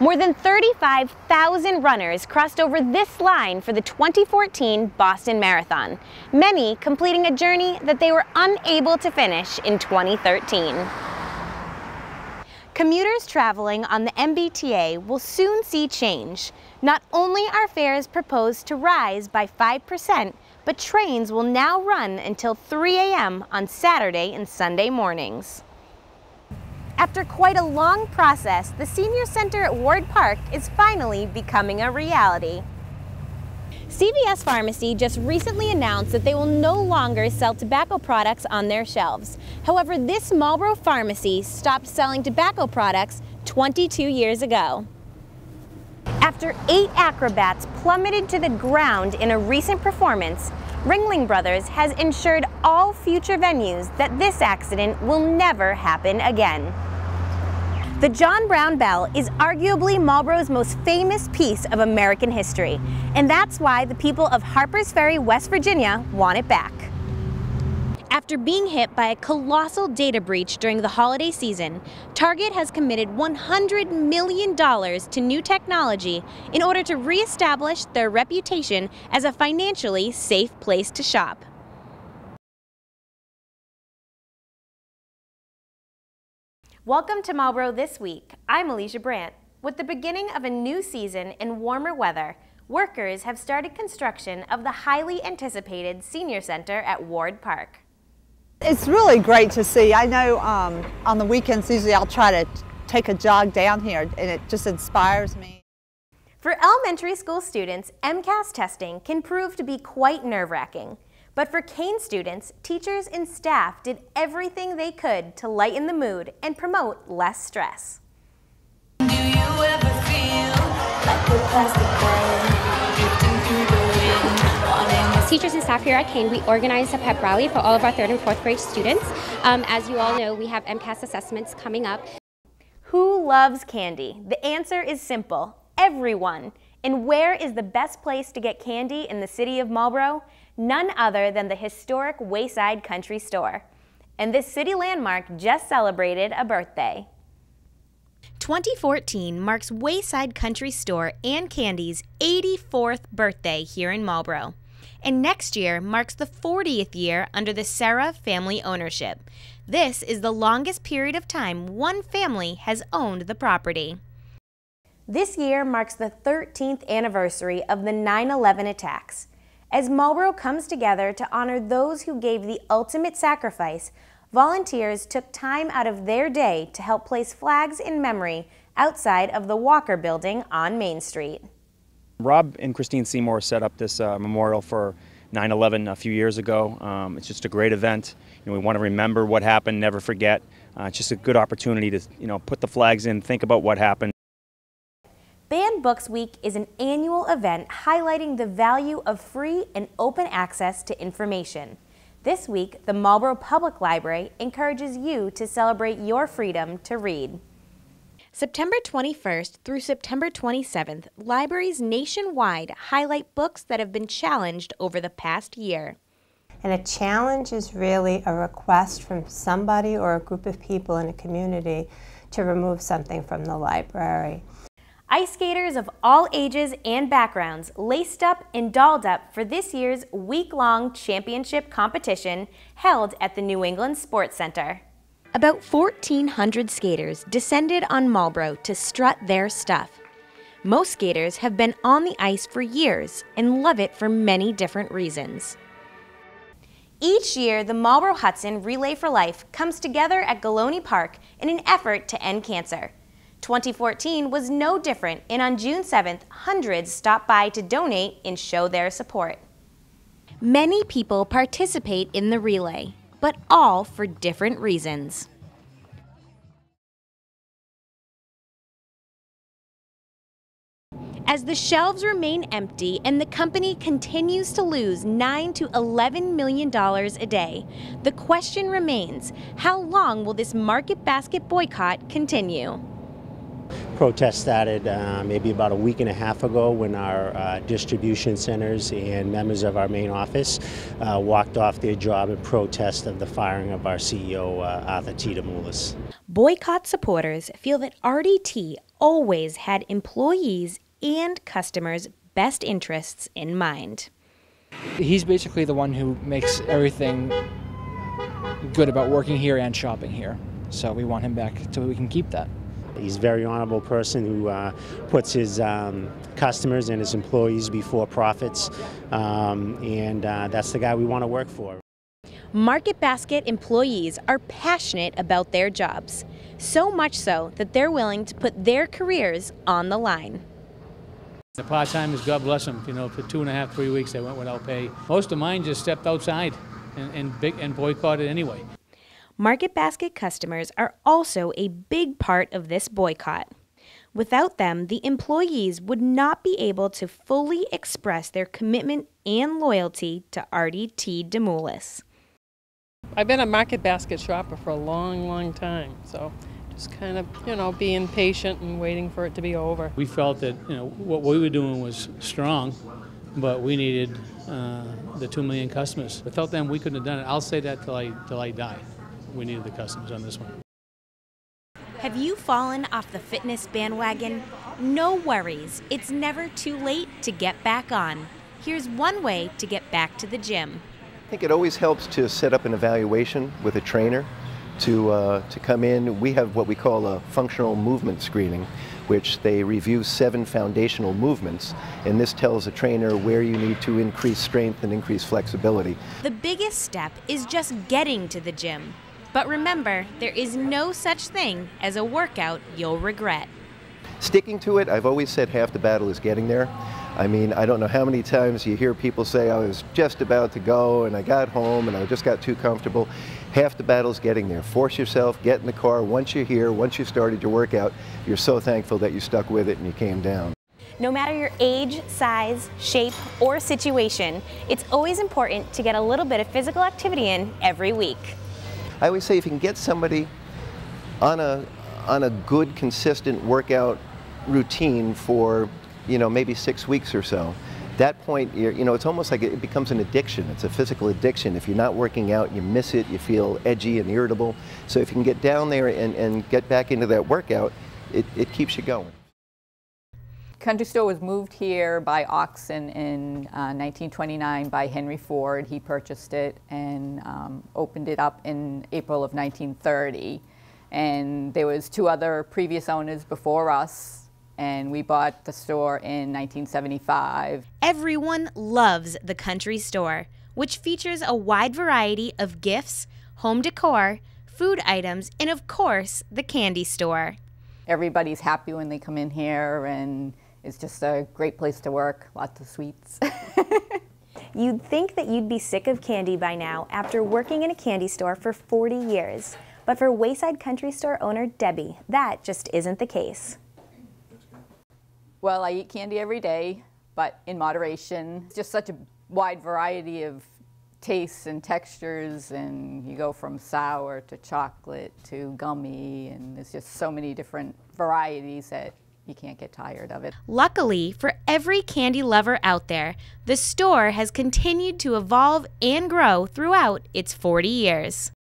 More than 35,000 runners crossed over this line for the 2014 Boston Marathon, many completing a journey that they were unable to finish in 2013. Commuters traveling on the MBTA will soon see change. Not only are fares proposed to rise by 5%, but trains will now run until 3 a.m. on Saturday and Sunday mornings. After quite a long process, the Senior Center at Ward Park is finally becoming a reality. CVS Pharmacy just recently announced that they will no longer sell tobacco products on their shelves. However, this Marlborough pharmacy stopped selling tobacco products 22 years ago. After 8 acrobats plummeted to the ground in a recent performance, Ringling Brothers has ensured all future venues that this accident will never happen again. The John Brown Bell is arguably Marlborough's most famous piece of American history, and that's why the people of Harpers Ferry, West Virginia want it back. After being hit by a colossal data breach during the holiday season, Target has committed $100 million to new technology in order to reestablish their reputation as a financially safe place to shop. Welcome to Marlborough This Week. I'm Alycia Brandt. With the beginning of a new season and warmer weather, workers have started construction of the highly anticipated Senior Center at Ward Park. It's really great to see. I know on the weekends usually I'll try to take a jog down here and it just inspires me. For elementary school students, MCAS testing can prove to be quite nerve-wracking. But for Kane students, teachers and staff did everything they could to lighten the mood and promote less stress. Do you ever feel like a plastic ball drifting through the wind? Teachers and staff here at Kane, we organized a pep rally for all of our 3rd and 4th grade students. As you all know, we have MCAS assessments coming up. Who loves candy? The answer is simple: everyone. And where is the best place to get candy in the city of Marlborough? None other than the historic Wayside Country Store. And this city landmark just celebrated a birthday. 2014 marks Wayside Country Store and Candy's 84th birthday here in Marlborough. And next year marks the 40th year under the Serra family ownership. This is the longest period of time one family has owned the property. This year marks the 13th anniversary of the 9/11 attacks. As Marlborough comes together to honor those who gave the ultimate sacrifice, volunteers took time out of their day to help place flags in memory outside of the Walker Building on Main Street. Rob and Christine Seymour set up this memorial for 9/11 a few years ago. It's just a great event. We want to remember what happened, never forget. It's just a good opportunity to put the flags in, think about what happened. Banned Books Week is an annual event highlighting the value of free and open access to information. This week, the Marlborough Public Library encourages you to celebrate your freedom to read. September 21st through September 27th, libraries nationwide highlight books that have been challenged over the past year. And a challenge is really a request from somebody or a group of people in a community to remove something from the library. Ice skaters of all ages and backgrounds laced up and dolled up for this year's week-long championship competition held at the New England Sports Center. About 1,400 skaters descended on Marlborough to strut their stuff. Most skaters have been on the ice for years and love it for many different reasons. Each year, the Marlborough Hudson Relay for Life comes together at Galoney Park in an effort to end cancer. 2014 was no different, and on June 7th, hundreds stopped by to donate and show their support. Many people participate in the relay, but all for different reasons. As the shelves remain empty and the company continues to lose $9 to $11 million a day, the question remains, how long will this market basket boycott continue? Protest started maybe about a week and a half ago when our distribution centers and members of our main office walked off their job in protest of the firing of our CEO, Arthur T. DeMoulis. Boycott supporters feel that RDT always had employees and customers' best interests in mind. He's basically the one who makes everything good about working here and shopping here. So we want him back so we can keep that. He's a very honorable person who puts his customers and his employees before profits, and that's the guy we want to work for. Market Basket employees are passionate about their jobs, so much so that they're willing to put their careers on the line. The part-timers, God bless them, you know, for 2.5, 3 weeks they went without pay. Most of mine just stepped outside and boycotted anyway. Market Basket customers are also a big part of this boycott. Without them, the employees would not be able to fully express their commitment and loyalty to RDT DeMoulis. I've been a Market Basket shopper for a long, long time, so just kind of, you know, being patient and waiting for it to be over. We felt that, you know, what we were doing was strong, but we needed the 2 million customers. Without them, we couldn't have done it. I'll say that till I die. We needed the customers on this one. Have you fallen off the fitness bandwagon? No worries, it's never too late to get back on. Here's one way to get back to the gym. I think it always helps to set up an evaluation with a trainer to come in. We have what we call a functional movement screening, which they review 7 foundational movements, and this tells a trainer where you need to increase strength and increase flexibility. The biggest step is just getting to the gym. But remember, there is no such thing as a workout you'll regret. Sticking to it, I've always said half the battle is getting there. I mean, I don't know how many times you hear people say, I was just about to go and I got home and I just got too comfortable. Half the battle is getting there. Force yourself, get in the car. Once you're here, once you started your workout, you're so thankful that you stuck with it and you came down. No matter your age, size, shape, or situation, it's always important to get a little bit of physical activity in every week. I always say if you can get somebody on a good, consistent workout routine for, you know, maybe 6 weeks or so, that point, you know, it's almost like it becomes an addiction. It's a physical addiction. If you're not working out, you miss it, you feel edgy and irritable. So if you can get down there and get back into that workout, it keeps you going. Country Store was moved here by auction in 1929 by Henry Ford. He purchased it and opened it up in April of 1930. And there was 2 other previous owners before us, and we bought the store in 1975. Everyone loves the Country Store, which features a wide variety of gifts, home decor, food items, and of course, the candy store. Everybody's happy when they come in here, and it's just a great place to work, lots of sweets. You'd think that you'd be sick of candy by now after working in a candy store for 40 years. But for Wayside Country Store owner Debbie, that just isn't the case. Well, I eat candy every day, but in moderation. It's just such a wide variety of tastes and textures, and you go from sour to chocolate to gummy, and there's just so many different varieties that you can't get tired of it. Luckily, for every candy lover out there, the store has continued to evolve and grow throughout its 40 years.